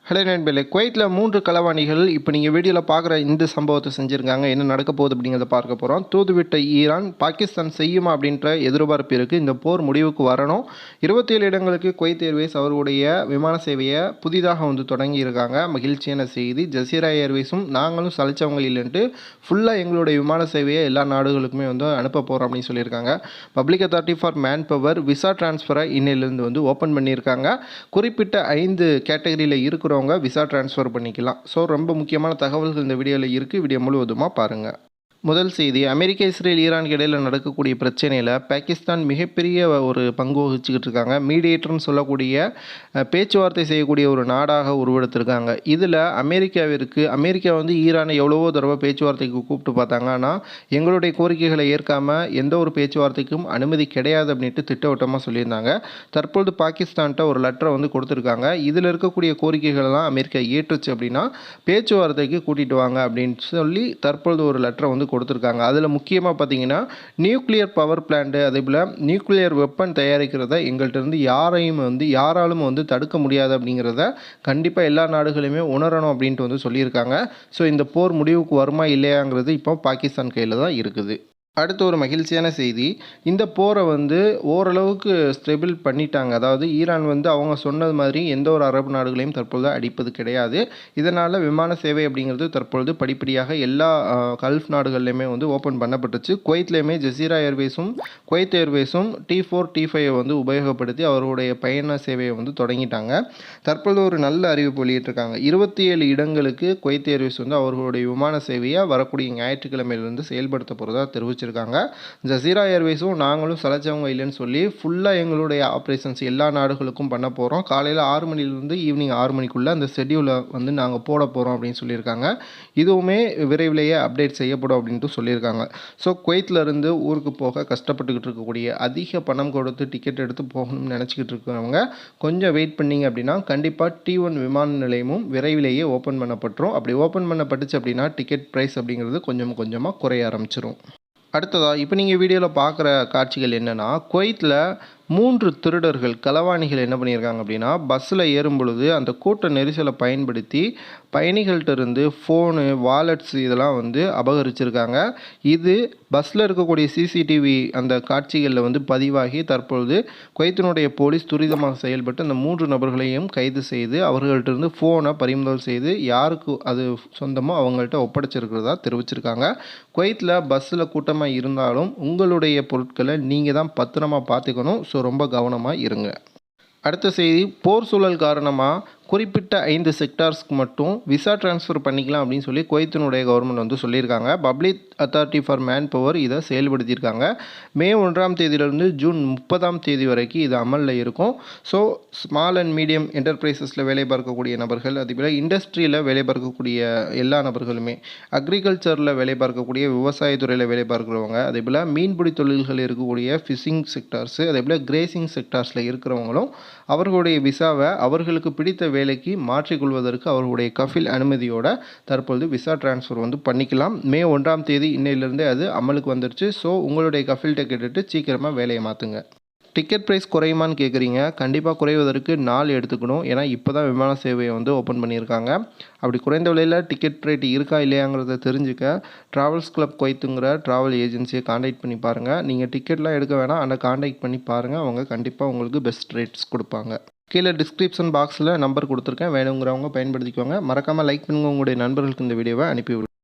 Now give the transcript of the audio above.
Hello நண்பர்களே, குவைத்தில் 3 களவாணிகள் இப்போ நீங்கள் வீடியோவில் பார்க்குற இந்த சம்பவத்தை செஞ்சுருக்காங்க. என்ன நடக்க போகுது அப்படிங்கிறத பார்க்க போகிறோம். தூதுவிட்ட ஈரான் பாகிஸ்தான் செய்யுமா அப்படின்ற எதிர்பார்ப்பு இருக்குது. இந்த போர் முடிவுக்கு வரணும். 27 இடங்களுக்கு குவைத் ஏர்வேஸ் அவர்களுடைய விமான சேவையை புதிதாக தொடங்கியிருக்காங்க. மகிழ்ச்சியான செய்தி. ஜசீரா ஏர்வேஸும் நாங்களும் சலிச்சவங்க இல்லைன்ட்டு ஃபுல்லாக எங்களுடைய விமான சேவையை எல்லா நாடுகளுக்குமே அனுப்ப போகிறோம் அப்படின்னு சொல்லியிருக்காங்க. Public authority for manpower visa டிரான்ஸ்ஃபரை இன்னையிலேருந்து ஓப்பன் பண்ணியிருக்காங்க. குறிப்பிட்ட 5 கேட்டகரியில் இருக்கிற விசா டிரான்ஸ்ஃபர் பண்ணிக்கலாம். ஸோ ரொம்ப முக்கியமான தகவல்கள் இந்த வீடியோவில் இருக்குது. வீடியோ முழுவதுமாக பாருங்கள். முதல் செய்தி, அமெரிக்கா இஸ்ரேல் ஈரானுக்கு இடையில் நடக்கக்கூடிய பிரச்சனையில் பாகிஸ்தான் மிகப்பெரிய ஒரு பங்கு வகிச்சுக்கிட்டு இருக்காங்க. மீடியேட்டர்னு சொல்லக்கூடிய பேச்சுவார்த்தை செய்யக்கூடிய ஒரு நாடாக உருவெடுத்திருக்காங்க. இதில் அமெரிக்கா ஈரானை எவ்வளவோ தடவை பேச்சுவார்த்தைக்கு கூப்பிட்டு பார்த்தாங்க. ஆனால் எங்களுடைய கோரிக்கைகளை ஏற்காமல் எந்த ஒரு பேச்சுவார்த்தைக்கும் அனுமதி கிடையாது அப்படின்ட்டு திட்டவட்டமாக சொல்லியிருந்தாங்க. தற்பொழுது பாகிஸ்தான்கிட்ட ஒரு லெட்டரை கொடுத்துருக்காங்க. இதில் இருக்கக்கூடிய கோரிக்கைகளெல்லாம் அமெரிக்கா ஏற்றுச்சு அப்படின்னா பேச்சுவார்த்தைக்கு கூட்டிகிட்டு வாங்க அப்படின்னு சொல்லி தற்பொழுது ஒரு லெட்டரை கொடுத்துருக்காங்க. அதில் முக்கியமாக பார்த்தீங்கன்னா நியூக்ளியர் பவர் பிளான்ட்டு, அதே போல் நியூக்ளியர் வெப்பன் தயாரிக்கிறத எங்கள்கிட்ட இருந்து யாராலும் தடுக்க முடியாது அப்படிங்கிறத கண்டிப்பாக எல்லா நாடுகளுமே உணரணும் அப்படின்ட்டு சொல்லியிருக்காங்க. ஸோ இந்த போர் முடிவுக்கு வருமா இல்லையாங்கிறது இப்போ பாகிஸ்தான் கையில் தான் இருக்குது. அடுத்த ஒரு மகிழ்ச்சியான செய்தி, இந்த போரை ஓரளவுக்கு ஸ்டெபிள் பண்ணிட்டாங்க. அதாவது ஈரான் அவங்க சொன்னது மாதிரி எந்த ஒரு அரபு நாடுகளையும் தற்பொழுது அடிப்பது கிடையாது. இதனால் விமான சேவை அப்படிங்கிறது தற்பொழுது படிப்படியாக எல்லா கல்ஃப் நாடுகள்லையுமே ஓப்பன் பண்ணப்பட்டுச்சு. குவைத்லேயுமே ஜசீரா ஏர்வேஸும் குவைத் ஏர்வேஸும் T4 T5 உபயோகப்படுத்தி அவருடைய பயண சேவையை தொடங்கிட்டாங்க. தற்பொழுது ஒரு நல்ல அறிவிப்பு வெளியிட்டிருக்காங்க. 27 இடங்களுக்கு குவைத் ஏர்வேஸ் அவர்களுடைய விமான சேவையை வரக்கூடிய ஞாயிற்றுக்கிழமையிலிருந்து செயல்படுத்த போகிறதா தெரிவிச்சு இருக்காங்க. ஜசீரா ஏர்வேஸும் நாங்களும் சலைச்சவங்க இல்லைன்னு சொல்லி ஃபுல்லாக எங்களுடைய ஆப்ரேஷன்ஸ் எல்லா நாடுகளுக்கும் பண்ண போகிறோம். காலையில் 6 மணிலிருந்து ஈவினிங் 6 மணிக்குள்ளே அந்த ஷெட்யூலை நாங்கள் போட போகிறோம் அப்படின்னு சொல்லியிருக்காங்க. இதுவுமே விரைவிலேயே அப்டேட் செய்யப்படும் அப்படின்ட்டு சொல்லியிருக்காங்க. ஸோ குவைத்திலிருந்து ஊருக்கு போக கஷ்டப்பட்டுக்கிட்டு இருக்கக்கூடிய அதிக பணம் கொடுத்து டிக்கெட் எடுத்து போகணும்னு நினச்சிக்கிட்டு இருக்கிறவங்க கொஞ்சம் வெயிட் பண்ணிங்க அப்படின்னா கண்டிப்பாக T1 விமான நிலையமும் விரைவிலேயே ஓப்பன் பண்ணப்பட்டுரும். அப்படி ஓப்பன் பண்ணப்பட்டுச்சு அப்படின்னா டிக்கெட் ப்ரைஸ் அப்படிங்கிறது கொஞ்சமாக குறைய ஆரம்பிச்சிடும். அடுத்ததாக இப்போ நீங்கள் வீடியோவில் பார்க்குற காட்சிகள் என்னென்னா, குவைத்தில் 3 திருடர்கள் களவாணிகள் என்ன பண்ணியிருக்காங்க அப்படின்னா, பஸ்ஸில் ஏறும் பொழுது அந்த கூட்ட நெரிசலை பயன்படுத்தி பயணிகள்கிட்ட இருந்து ஃபோனு, வாலெட்ஸ் இதெல்லாம் அபகரிச்சிருக்காங்க. இது பஸ்ஸில் இருக்கக்கூடிய CCTV அந்த காட்சிகளில் பதிவாகி தற்பொழுது குவைத்தினுடைய போலீஸ் துரிதமாக செயல்பட்டு அந்த 3 நபர்களையும் கைது செய்து அவர்கள்ட்ட இருந்து ஃபோனை பறிமுதல் செய்து யாருக்கு அது சொந்தமோ அவங்கள்ட்ட ஒப்படைச்சிருக்கிறதா தெரிவிச்சிருக்காங்க. குவைத்தில் பஸ்ஸில் கூட்டமாக இருந்தாலும் உங்களுடைய பொருட்களை நீங்கள் தான் பத்திரமா பார்த்துக்கணும். ஸோ ரொம்ப கவனமாக இருங்க. அடுத்த செய்தி, போர் சூழல் காரணமாக குறிப்பிட்ட 5 செக்டார்ஸ்க்கு மட்டும் விசா டிரான்ஸ்ஃபர் பண்ணிக்கலாம் அப்படின்னு சொல்லி குவைத்தினுடைய கவர்மெண்ட் சொல்லியிருக்காங்க. Public authority for man power இதை செயல்படுத்தியிருக்காங்க. மே 1ஆம் தேதியிலிருந்து ஜூன் 30ஆம் தேதி வரைக்கும் இது அமலில் இருக்கும். ஸோ ஸ்மால் அண்ட் மீடியம் என்டர்பிரைசஸில் வேலை பார்க்கக்கூடிய நபர்கள், அதேபோல் இண்டஸ்ட்ரியில் வேலை பார்க்கக்கூடிய எல்லா நபர்களுமே, அக்ரிகல்ச்சரில் வேலை பார்க்கக்கூடிய விவசாயத்துறையில் வேலை பார்க்குறவங்க, அதேபோல் மீன்பிடி தொழில்கள் இருக்கக்கூடிய ஃபிஷிங் செக்டார்ஸு, அதேபோல் கிரேசிங் செக்டார்ஸில் இருக்கிறவங்களும் அவர்களுடைய விசாவை அவர்களுக்கு பிடித்த வேலைக்கு மாற்றிக்கொள்வதற்கு அவர்களுடைய கஃபில் அனுமதியோட தற்பொழுது விசா டிரான்ஸ்ஃபர் பண்ணிக்கலாம். மே 1ஆம் தேதி இன்னையிலிருந்தே அது அமலுக்கு வந்துருச்சு. ஸோ உங்களுடைய கஃபில்கிட்ட கேட்டுட்டு சீக்கிரமாக வேலையை மாற்றுங்க. டிக்கெட் ப்ரைஸ் குறையுமான்னு கேட்குறீங்க. கண்டிப்பாக குறைவதற்கு நாள் எடுத்துக்கணும். ஏன்னா இப்போ தான் விமான சேவையை ஓப்பன் பண்ணியிருக்காங்க. அப்படி குறைந்த விலையில் டிக்கெட் ரேட் இருக்கா இல்லையாங்கிறத தெரிஞ்சுக்க ட்ராவல்ஸ் கிளப் குவைத்துங்கிற ட்ராவல் ஏஜென்சியை காண்டாக்ட் பண்ணி பாருங்கள். நீங்கள் டிக்கெட்லாம் எடுக்க வேணாம், ஆனால் காண்டாக்ட் பண்ணி பாருங்கள். அவங்க கண்டிப்பாக உங்களுக்கு பெஸ்ட் ரேட்ஸ் கொடுப்பாங்க. கீழே டிஸ்கிரிப்ஷன் பாக்ஸில் நம்பர் கொடுத்துருக்கேன், வேணுங்கிறவங்க பயன்படுத்திக்கோங்க. மறக்காமல் லைக் பண்ணுங்கள், உங்களுடைய நண்பர்களுக்கு இந்த வீடியோவை அனுப்பிவிடுங்க.